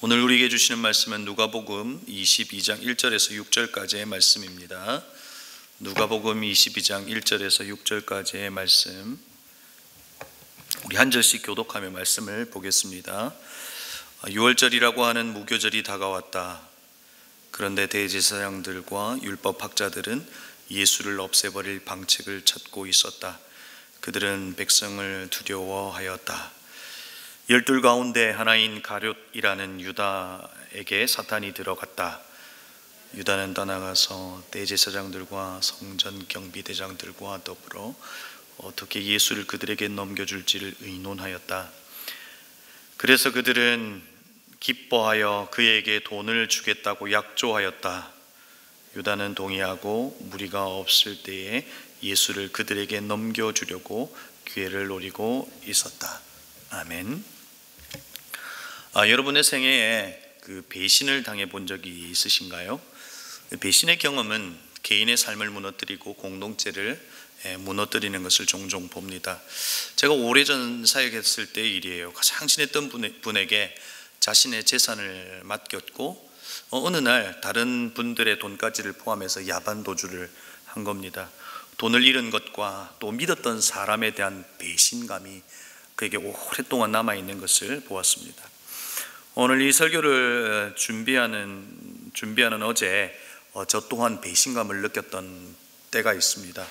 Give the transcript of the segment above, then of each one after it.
오늘 우리에게 주시는 말씀은 누가복음 22장 1절에서 6절까지의 말씀입니다. 누가복음 22장 1절에서 6절까지의 말씀, 우리 한 절씩 교독하며 말씀을 보겠습니다. 6월절이라고 하는 무교절이 다가왔다. 그런데 대제사장들과 율법학자들은 예수를 없애버릴 방책을 찾고 있었다. 그들은 백성을 두려워하였다. 12 가운데 하나인 가룟이라는 유다에게 사탄이 들어갔다. 유다는 떠나가서 대제사장들과 성전 경비대장들과 더불어 어떻게 예수를 그들에게 넘겨줄지를 의논하였다. 그래서 그들은 기뻐하여 그에게 돈을 주겠다고 약조하였다. 유다는 동의하고 무리가 없을 때에 예수를 그들에게 넘겨주려고 기회를 노리고 있었다. 아멘. 여러분의 생애에 그 배신을 당해 본 적이 있으신가요? 배신의 경험은 개인의 삶을 무너뜨리고 공동체를 무너뜨리는 것을 종종 봅니다. 제가 오래전 사역했을 때의 일이에요. 가장 친했던 분에게 자신의 재산을 맡겼고 어느 날 다른 분들의 돈까지를 포함해서 야반 도주를 한 겁니다. 돈을 잃은 것과 또 믿었던 사람에 대한 배신감이 그에게 오랫동안 남아있는 것을 보았습니다. 오늘 이 설교를 준비하는 어제 저 또한 배신감을 느꼈던 때가 있습니다.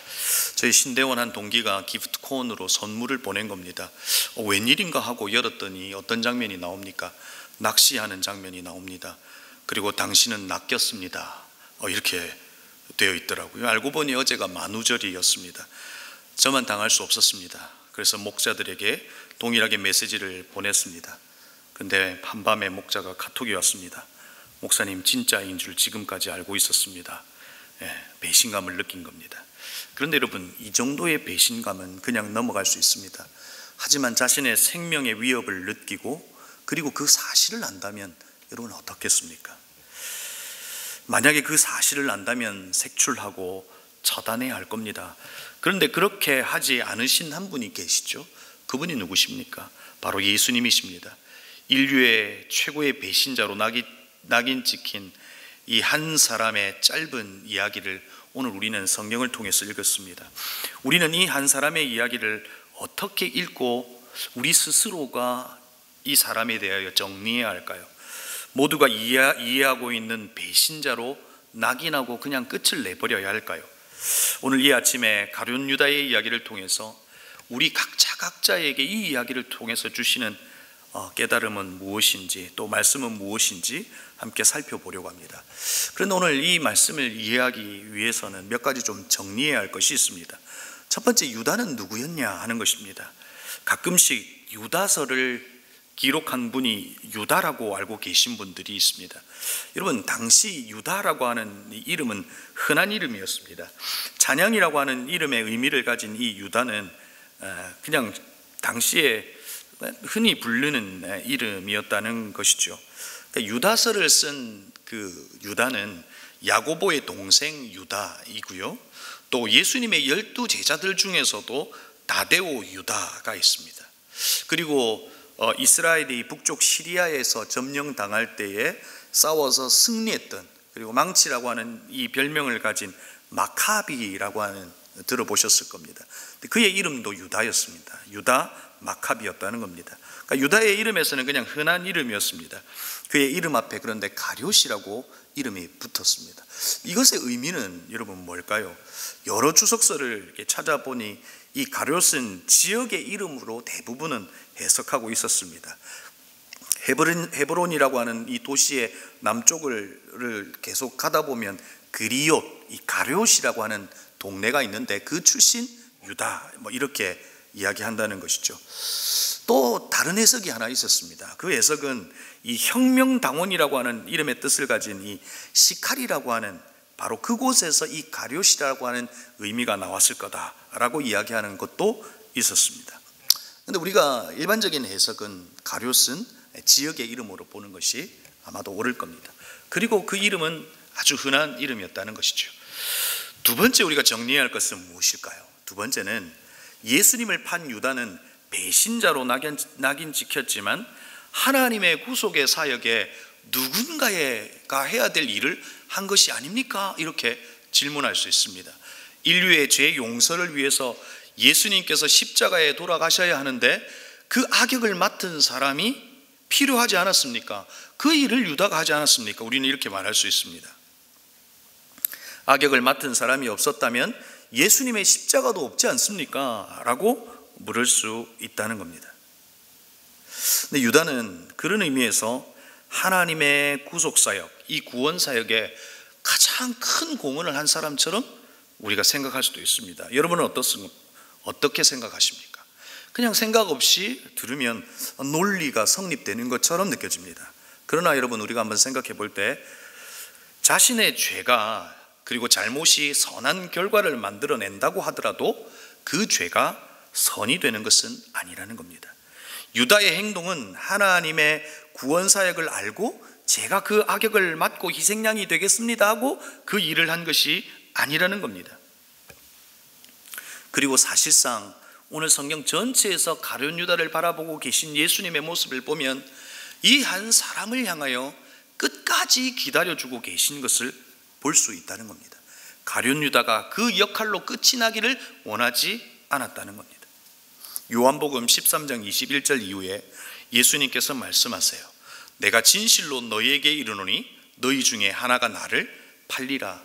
저희 신대원 한 동기가 기프트콘으로 선물을 보낸 겁니다. 웬일인가 하고 열었더니 어떤 장면이 나옵니까? 낚시하는 장면이 나옵니다. 그리고 당신은 낚였습니다. 이렇게 되어 있더라고요. 알고 보니 어제가 만우절이었습니다. 저만 당할 수 없었습니다. 그래서 목자들에게 동일하게 메시지를 보냈습니다. 근데 한밤에 목자가 카톡이 왔습니다. 목사님, 진짜인 줄 지금까지 알고 있었습니다. 배신감을 느낀 겁니다. 그런데 여러분, 이 정도의 배신감은 그냥 넘어갈 수 있습니다. 하지만 자신의 생명의 위협을 느끼고 그리고 그 사실을 안다면 여러분 어떻겠습니까? 만약에 그 사실을 안다면 색출하고 처단해야 할 겁니다. 그런데 그렇게 하지 않으신 한 분이 계시죠. 그분이 누구십니까? 바로 예수님이십니다. 인류의 최고의 배신자로 낙인 찍힌 이 한 사람의 짧은 이야기를 오늘 우리는 성경을 통해서 읽었습니다. 우리는 이 한 사람의 이야기를 어떻게 읽고 우리 스스로가 이 사람에 대하여 정리해야 할까요? 모두가 이해하고 있는 배신자로 낙인하고 그냥 끝을 내버려야 할까요? 오늘 이 아침에 가룟 유다의 이야기를 통해서 우리 각자에게 이 이야기를 통해서 주시는 깨달음은 무엇인지, 또 말씀은 무엇인지 함께 살펴보려고 합니다. 그런데 오늘 이 말씀을 이해하기 위해서는 몇 가지 좀 정리해야 할 것이 있습니다. 첫 번째, 유다는 누구였냐 하는 것입니다. 가끔씩 유다서를 기록한 분이 유다라고 알고 계신 분들이 있습니다. 여러분, 당시 유다라고 하는 이 이름은 흔한 이름이었습니다. 찬양이라고 하는 이름의 의미를 가진 이 유다는 그냥 당시에 흔히 부르는 이름이었다는 것이죠. 그러니까 유다서를 쓴 그 유다는 야고보의 동생 유다이고요. 또 예수님의 12 제자들 중에서도 다데오 유다가 있습니다. 그리고 이스라엘이 북쪽 시리아에서 점령당할 때에 싸워서 승리했던, 그리고 망치라고 하는 이 별명을 가진 마카비라고 하는, 들어보셨을 겁니다. 그의 이름도 유다였습니다. 유다 마카비였다는 겁니다. 그러니까 유다의 이름에서는 그냥 흔한 이름이었습니다. 그의 이름 앞에 그런데 가룟이라고 이름이 붙었습니다. 이것의 의미는 여러분 뭘까요? 여러 주석서를 이렇게 찾아보니 이 가룟은 지역의 이름으로 대부분은 해석하고 있었습니다. 헤브론이라고 하는 이 도시의 남쪽을 계속 가다 보면 그리옷, 이 가룟이라고 하는 동네가 있는데 그 출신 유다, 이렇게 이야기한다는 것이죠. 또 다른 해석이 하나 있었습니다. 그 해석은 이 혁명당원이라고 하는 이름의 뜻을 가진 이 시칼이라고 하는, 바로 그곳에서 이 가룟이라고 하는 의미가 나왔을 거다라고 이야기하는 것도 있었습니다. 그런데 우리가 일반적인 해석은 가룟은 지역의 이름으로 보는 것이 아마도 옳을 겁니다. 그리고 그 이름은 아주 흔한 이름이었다는 것이죠. 두 번째 우리가 정리해야 할 것은 무엇일까요? 두 번째는 예수님을 판 유다는 배신자로 낙인 찍혔지만 하나님의 구속의 사역에 누군가가 해야 될 일을 한 것이 아닙니까? 이렇게 질문할 수 있습니다. 인류의 죄 용서를 위해서 예수님께서 십자가에 돌아가셔야 하는데 그 악역을 맡은 사람이 필요하지 않았습니까? 그 일을 유다가 하지 않았습니까? 우리는 이렇게 말할 수 있습니다. 악역을 맡은 사람이 없었다면 예수님의 십자가도 없지 않습니까? 라고 물을 수 있다는 겁니다. 근데 유다는 그런 의미에서 하나님의 구속사역, 이 구원사역에 가장 큰 공헌을 한 사람처럼 우리가 생각할 수도 있습니다. 여러분은 어떻게 생각하십니까? 그냥 생각 없이 들으면 논리가 성립되는 것처럼 느껴집니다. 그러나 여러분, 우리가 한번 생각해 볼 때 자신의 죄가 그리고 잘못이 선한 결과를 만들어낸다고 하더라도 그 죄가 선이 되는 것은 아니라는 겁니다. 유다의 행동은 하나님의 구원사역을 알고 제가 그 악역을 맡고 희생양이 되겠습니다 하고 그 일을 한 것이 아니라는 겁니다. 그리고 사실상 오늘 성경 전체에서 가룟 유다를 바라보고 계신 예수님의 모습을 보면 이 한 사람을 향하여 끝까지 기다려주고 계신 것을 볼 수 있다는 겁니다. 가룟 유다가 그 역할로 끝이 나기를 원하지 않았다는 겁니다. 요한복음 13장 21절 이후에 예수님께서 말씀하세요. 내가 진실로 너희에게 이르노니 너희 중에 하나가 나를 팔리라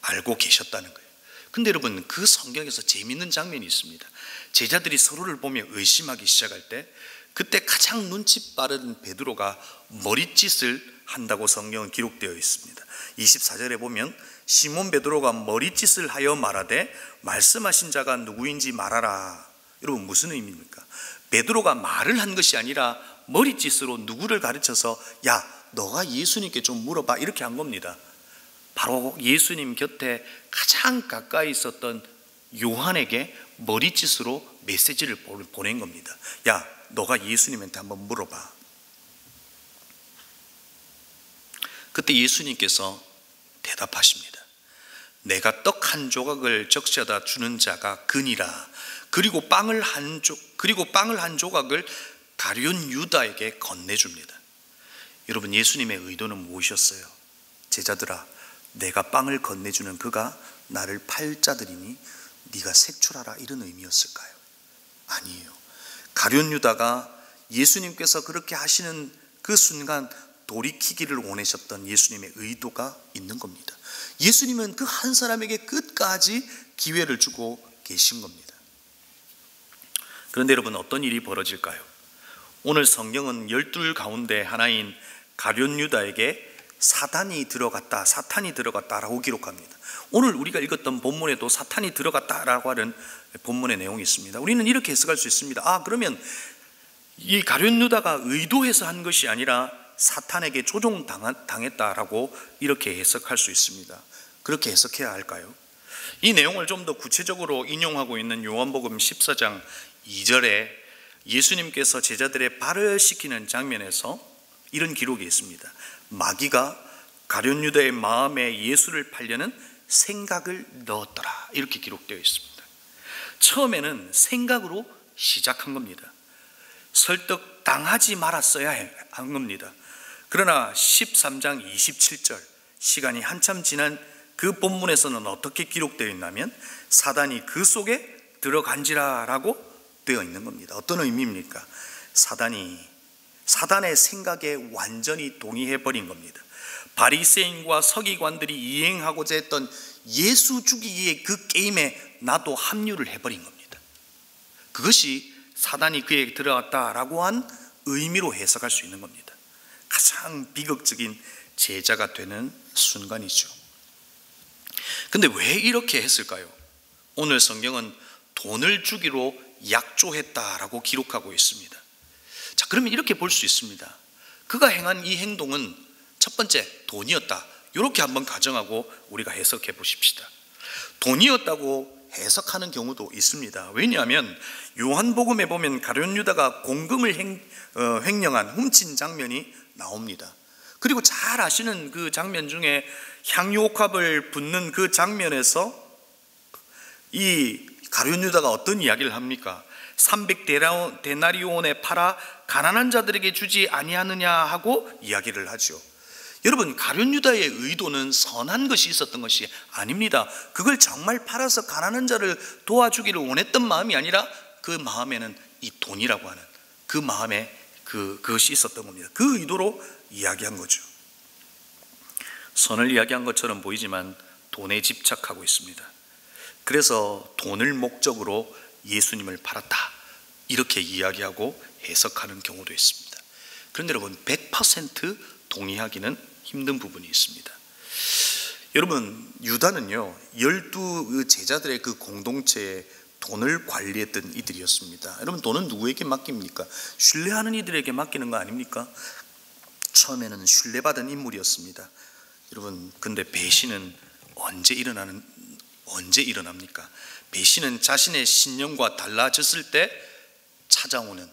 알고 계셨다는 거예요. 근데 여러분, 그 성경에서 재미있는 장면이 있습니다. 제자들이 서로를 보며 의심하기 시작할 때 그때 가장 눈치 빠른 베드로가 머리짓을 한다고 성경은 기록되어 있습니다. 24절에 보면 시몬 베드로가 머리짓을 하여 말하되 말씀하신 자가 누구인지 말하라. 여러분, 무슨 의미입니까? 베드로가 말을 한 것이 아니라 머리짓으로 누구를 가르쳐서 야, 너가 예수님께 좀 물어봐 이렇게 한 겁니다. 바로 예수님 곁에 가장 가까이 있었던 요한에게 머리짓으로 메시지를 보낸 겁니다. 야, 너가 예수님한테 한번 물어봐. 그때 예수님께서 대답하십니다. 내가 떡 한 조각을 적셔다 주는 자가 그니라. 그리고 빵을 한 조각을 가룟 유다에게 건네줍니다. 여러분, 예수님의 의도는 무엇이었어요? 제자들아, 내가 빵을 건네주는 그가 나를 팔 자들이니 네가 색출하라, 이런 의미였을까요? 아니에요. 가룟 유다가 예수님께서 그렇게 하시는 그 순간 돌이키기를 원하셨던 예수님의 의도가 있는 겁니다. 예수님은 그 한 사람에게 끝까지 기회를 주고 계신 겁니다. 그런데 여러분, 어떤 일이 벌어질까요? 오늘 성경은 12 가운데 하나인 가룟 유다에게 사탄이 들어갔다라고 기록합니다. 오늘 우리가 읽었던 본문에도 사탄이 들어갔다라고 하는 본문의 내용이 있습니다. 우리는 이렇게 해석할 수 있습니다. 그러면 이 가룟 유다가 의도해서 한 것이 아니라 사탄에게 조종당했다라고 이렇게 해석할 수 있습니다. 그렇게 해석해야 할까요? 이 내용을 좀 더 구체적으로 인용하고 있는 요한복음 14장 2절에 예수님께서 제자들의 발을 씻기는 장면에서 이런 기록이 있습니다. 마귀가 가룟 유다의 마음에 예수를 팔려는 생각을 넣었더라, 이렇게 기록되어 있습니다. 처음에는 생각으로 시작한 겁니다. 설득당하지 말았어야 한 겁니다. 그러나 13장 27절, 시간이 한참 지난 그 본문에서는 어떻게 기록되어 있냐면 사단이 그 속에 들어간지라라고 되어 있는 겁니다. 어떤 의미입니까? 사단의 생각에 완전히 동의해버린 겁니다. 바리새인과 서기관들이 이행하고자 했던 예수 죽이기의 그 게임에 나도 합류를 해버린 겁니다. 그것이 사단이 그에게 들어갔다라고 한 의미로 해석할 수 있는 겁니다. 가장 비극적인 제자가 되는 순간이죠. 근데 왜 이렇게 했을까요? 오늘 성경은 돈을 주기로 약조했다라고 기록하고 있습니다. 자, 그러면 이렇게 볼 수 있습니다. 그가 행한 이 행동은 첫 번째 돈이었다, 이렇게 한번 가정하고 우리가 해석해 보십시다. 돈이었다고 해석하는 경우도 있습니다. 왜냐하면 요한복음에 보면 가룟 유다가 공금을 횡령한 훔친 장면이 나옵니다. 그리고 잘 아시는 그 장면 중에 향유옥합을 붓는 그 장면에서 이 가룟 유다가 어떤 이야기를 합니까? 300데나리온에 팔아 가난한 자들에게 주지 아니하느냐 하고 이야기를 하죠. 여러분, 가룟 유다의 의도는 선한 것이 있었던 것이 아닙니다. 그걸 정말 팔아서 가난한 자를 도와주기를 원했던 마음이 아니라 그 마음에는 이 돈이라고 하는 그 마음에 그것이 있었던 겁니다. 그 의도로 이야기한 거죠. 선을 이야기한 것처럼 보이지만 돈에 집착하고 있습니다. 그래서 돈을 목적으로 예수님을 팔았다, 이렇게 이야기하고 해석하는 경우도 있습니다. 그런데 여러분, 100% 동의하기는 힘든 부분이 있습니다. 여러분, 유다는요 12 제자들의 그 공동체에 돈을 관리했던 이들이었습니다. 여러분, 돈은 누구에게 맡깁니까? 신뢰하는 이들에게 맡기는 거 아닙니까? 처음에는 신뢰받은 인물이었습니다. 여러분, 근데 배신은 언제 일어납니까? 배신은 자신의 신념과 달라졌을 때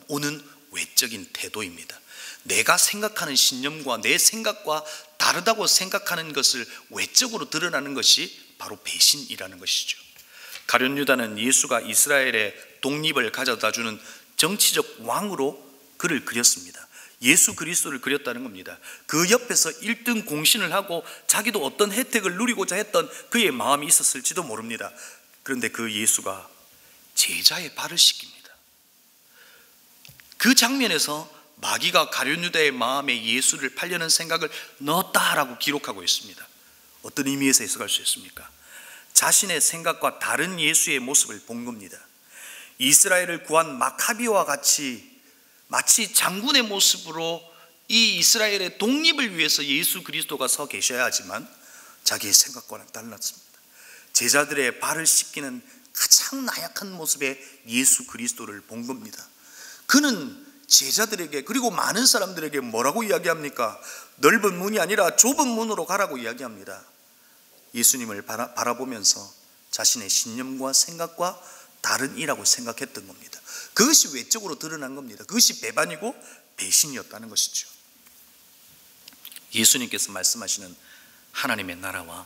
오는 외적인 태도입니다. 내가 생각하는 신념과 내 생각과 다르다고 생각하는 것을 외적으로 드러나는 것이 바로 배신이라는 것이죠. 가룟 유다는 예수가 이스라엘의 독립을 가져다주는 정치적 왕으로 그를 그렸습니다. 예수 그리스도를 그렸다는 겁니다. 그 옆에서 1등 공신을 하고 자기도 어떤 혜택을 누리고자 했던 그의 마음이 있었을지도 모릅니다. 그런데 그 예수가 제자의 발을 씻깁니다. 그 장면에서 마귀가 가룟 유다의 마음에 예수를 팔려는 생각을 넣었다라고 기록하고 있습니다. 어떤 의미에서 해석할 수 있습니까? 자신의 생각과 다른 예수의 모습을 본 겁니다. 이스라엘을 구한 마카비와 같이 마치 장군의 모습으로 이 이스라엘의 독립을 위해서 예수 그리스도가 서 계셔야 하지만 자기의 생각과는 달랐습니다. 제자들의 발을 씻기는 가장 나약한 모습의 예수 그리스도를 본 겁니다. 그는 제자들에게, 그리고 많은 사람들에게 뭐라고 이야기합니까? 넓은 문이 아니라 좁은 문으로 가라고 이야기합니다. 예수님을 바라보면서 자신의 신념과 생각과 다른 이라고 생각했던 겁니다. 그것이 외적으로 드러난 겁니다. 그것이 배반이고 배신이었다는 것이죠. 예수님께서 말씀하시는 하나님의 나라와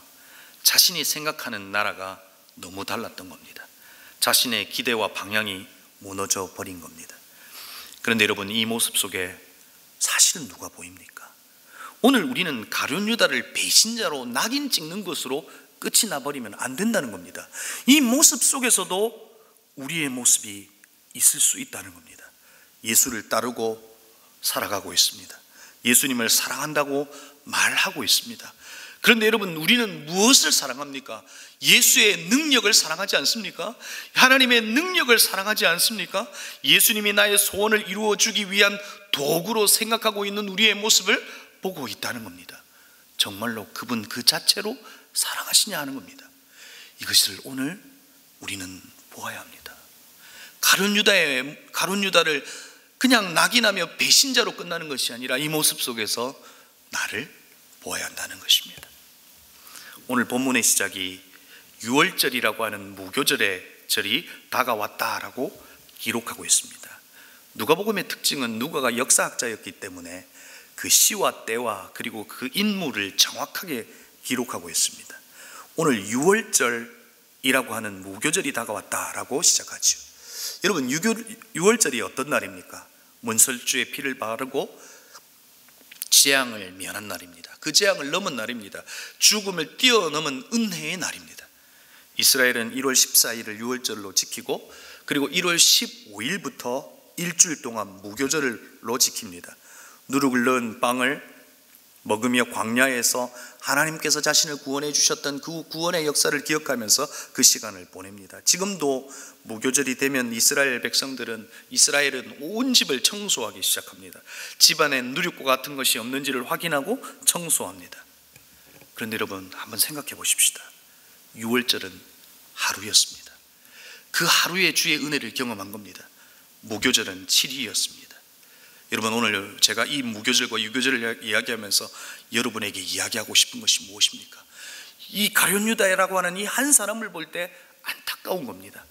자신이 생각하는 나라가 너무 달랐던 겁니다. 자신의 기대와 방향이 무너져 버린 겁니다. 그런데 여러분, 이 모습 속에 사실은 누가 보입니까? 오늘 우리는 가룟 유다를 배신자로 낙인 찍는 것으로 끝이 나버리면 안 된다는 겁니다. 이 모습 속에서도 우리의 모습이 있을 수 있다는 겁니다. 예수를 따르고 살아가고 있습니다. 예수님을 사랑한다고 말하고 있습니다. 그런데 여러분, 우리는 무엇을 사랑합니까? 예수의 능력을 사랑하지 않습니까? 하나님의 능력을 사랑하지 않습니까? 예수님이 나의 소원을 이루어주기 위한 도구로 생각하고 있는 우리의 모습을 보고 있다는 겁니다. 정말로 그분 그 자체로 사랑하시냐 하는 겁니다. 이것을 오늘 우리는 보아야 합니다. 가룟 유다를 그냥 낙인하며 배신자로 끝나는 것이 아니라 이 모습 속에서 나를 보아야 한다는 것입니다. 오늘 본문의 시작이 유월절이라고 하는 무교절의 절이 다가왔다라고 기록하고 있습니다. 누가복음의 특징은 누가가 역사학자였기 때문에 그 시와 때와 그리고 그 인물을 정확하게 기록하고 있습니다. 오늘 유월절이라고 하는 무교절이 다가왔다라고 시작하죠. 여러분, 유월절이 어떤 날입니까? 문설주의 피를 바르고 재앙을 면한 날입니다. 그 재앙을 넘은 날입니다. 죽음을 뛰어넘은 은혜의 날입니다. 이스라엘은 1월 14일을 유월절로 지키고 그리고 1월 15일부터 일주일 동안 무교절로 지킵니다. 누룩을 넣은 빵을 먹으며 광야에서 하나님께서 자신을 구원해 주셨던 그 구원의 역사를 기억하면서 그 시간을 보냅니다. 지금도 무교절이 되면 이스라엘은 온 집을 청소하기 시작합니다. 집안에 누룩과 같은 것이 없는지를 확인하고 청소합니다. 그런데 여러분, 한번 생각해 보십시다. 유월절은 하루였습니다. 그 하루의 주의 은혜를 경험한 겁니다. 무교절은 7일이었습니다. 여러분, 오늘 제가 이 무교절과 유교절을 이야기하면서 여러분에게 이야기하고 싶은 것이 무엇입니까? 이 가룟 유다라고 하는 이 한 사람을 볼 때 안타까운 겁니다.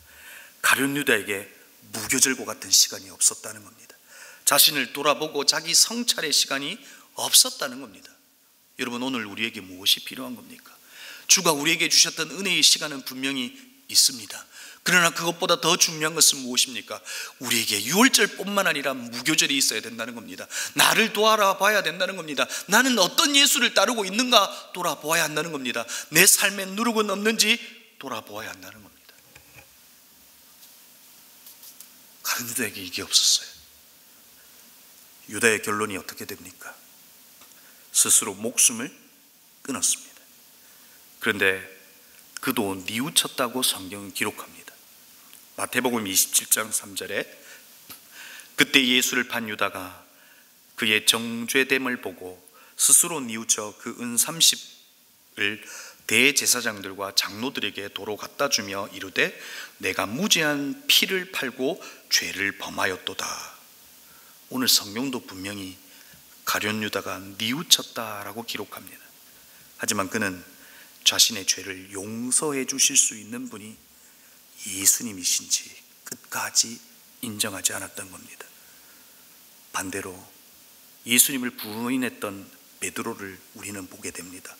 가룟 유다에게 무교절과 같은 시간이 없었다는 겁니다. 자신을 돌아보고 자기 성찰의 시간이 없었다는 겁니다. 여러분, 오늘 우리에게 무엇이 필요한 겁니까? 주가 우리에게 주셨던 은혜의 시간은 분명히 있습니다. 그러나 그것보다 더 중요한 것은 무엇입니까? 우리에게 유월절뿐만 아니라 무교절이 있어야 된다는 겁니다. 나를 돌아봐야 된다는 겁니다. 나는 어떤 예수를 따르고 있는가 돌아보아야 한다는 겁니다. 내 삶에 누룩은 없는지 돌아보아야 한다는 겁니다. 가룟 유다에게 이게 없었어요. 유다의 결론이 어떻게 됩니까? 스스로 목숨을 끊었습니다. 그런데 그도 뉘우쳤다고 성경은 기록합니다. 마태복음 27장 3절에 그때 예수를 판 유다가 그의 정죄됨을 보고 스스로 뉘우쳐 그 은 30을 대제사장들과 장로들에게 도로 갖다 주며 이르되 내가 무죄한 피를 팔고 죄를 범하였도다. 오늘 성경도 분명히 가룟 유다가 뉘우쳤다라고 기록합니다. 하지만 그는 자신의 죄를 용서해 주실 수 있는 분이 예수님이신지 끝까지 인정하지 않았던 겁니다. 반대로 예수님을 부인했던 베드로를 우리는 보게 됩니다.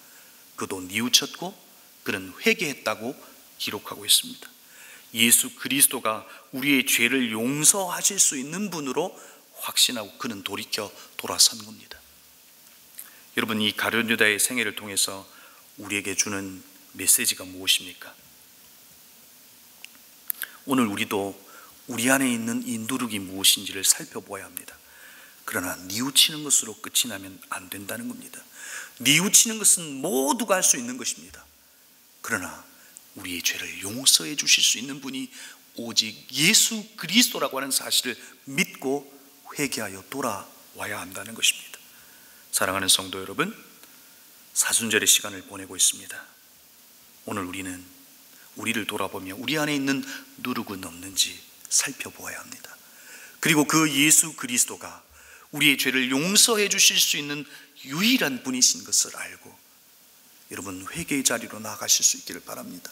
그도 뉘우쳤고 그는 회개했다고 기록하고 있습니다. 예수 그리스도가 우리의 죄를 용서하실 수 있는 분으로 확신하고 그는 돌이켜 돌아선 겁니다. 여러분, 이 가룟 유다의 생애를 통해서 우리에게 주는 메시지가 무엇입니까? 오늘 우리도 우리 안에 있는 이 누룩이 무엇인지를 살펴보아야 합니다. 그러나 뉘우치는 것으로 끝이 나면 안 된다는 겁니다. 뉘우치는 것은 모두가 할 수 있는 것입니다. 그러나 우리의 죄를 용서해 주실 수 있는 분이 오직 예수 그리스도라고 하는 사실을 믿고 회개하여 돌아와야 한다는 것입니다. 사랑하는 성도 여러분, 사순절의 시간을 보내고 있습니다. 오늘 우리는 우리를 돌아보며 우리 안에 있는 누룩은 없는지 살펴보아야 합니다. 그리고 그 예수 그리스도가 우리의 죄를 용서해 주실 수 있는 유일한 분이신 것을 알고 여러분 회개의 자리로 나아가실 수 있기를 바랍니다.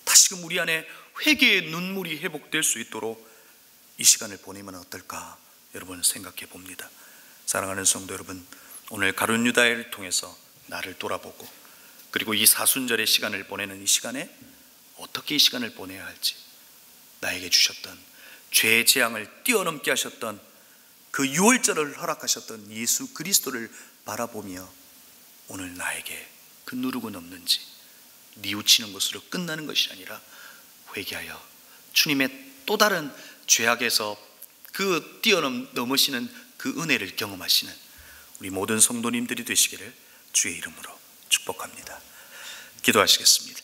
다시금 우리 안에 회개의 눈물이 회복될 수 있도록 이 시간을 보내면 어떨까 여러분 생각해 봅니다. 사랑하는 성도 여러분, 오늘 가룟 유다를 통해서 나를 돌아보고 그리고 이 사순절의 시간을 보내는 이 시간에 어떻게 이 시간을 보내야 할지, 나에게 주셨던 죄의 재앙을 뛰어넘게 하셨던 그 유월절을 허락하셨던 예수 그리스도를 바라보며 오늘 나에게 그 누룩은 없는지 뉘우치는 것으로 끝나는 것이 아니라 회개하여 주님의 또 다른 죄악에서 그 뛰어넘으시는 그 은혜를 경험하시는 우리 모든 성도님들이 되시기를 주의 이름으로 축복합니다. 기도하시겠습니다.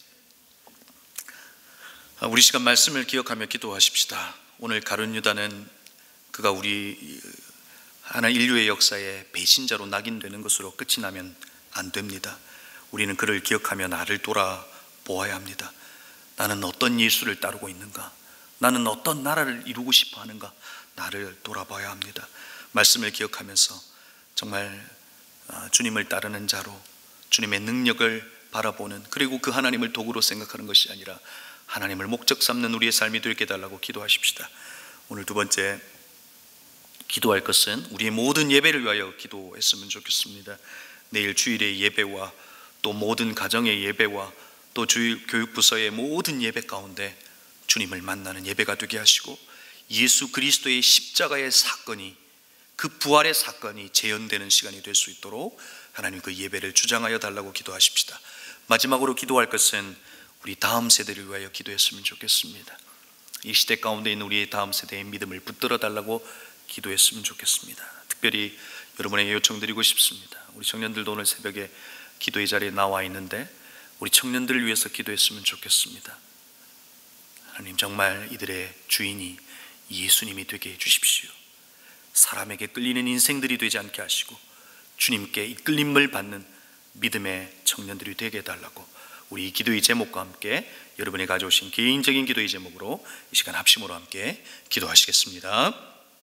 우리 시간 말씀을 기억하며 기도하십시다. 오늘 가룟 유다는 그가 우리 하나 인류의 역사에 배신자로 낙인되는 것으로 끝이 나면 안 됩니다. 우리는 그를 기억하며 나를 돌아보아야 합니다. 나는 어떤 예수를 따르고 있는가? 나는 어떤 나라를 이루고 싶어 하는가? 나를 돌아봐야 합니다. 말씀을 기억하면서 정말 주님을 따르는 자로 주님의 능력을 바라보는, 그리고 그 하나님을 도구로 생각하는 것이 아니라 하나님을 목적 삼는 우리의 삶이 되게 해달라고 기도하십시다. 오늘 두 번째 기도할 것은 우리의 모든 예배를 위하여 기도했으면 좋겠습니다. 내일 주일의 예배와 또 모든 가정의 예배와 또 주일 교육부서의 모든 예배 가운데 주님을 만나는 예배가 되게 하시고 예수 그리스도의 십자가의 사건이, 그 부활의 사건이 재현되는 시간이 될 수 있도록 하나님 그 예배를 주장하여 달라고 기도하십시다. 마지막으로 기도할 것은 우리 다음 세대를 위하여 기도했으면 좋겠습니다. 이 시대 가운데 있는 우리의 다음 세대의 믿음을 붙들어 달라고 기도했으면 좋겠습니다. 특별히 여러분에게 요청드리고 싶습니다. 우리 청년들도 오늘 새벽에 기도의 자리에 나와 있는데 우리 청년들을 위해서 기도했으면 좋겠습니다. 하나님, 정말 이들의 주인이 예수님이 되게 해주십시오. 사람에게 끌리는 인생들이 되지 않게 하시고 주님께 이끌림을 받는 믿음의 청년들이 되게 해달라고 우리 기도의 제목과 함께 여러분이 가져오신 개인적인 기도의 제목으로 이 시간 합심으로 함께 기도하시겠습니다.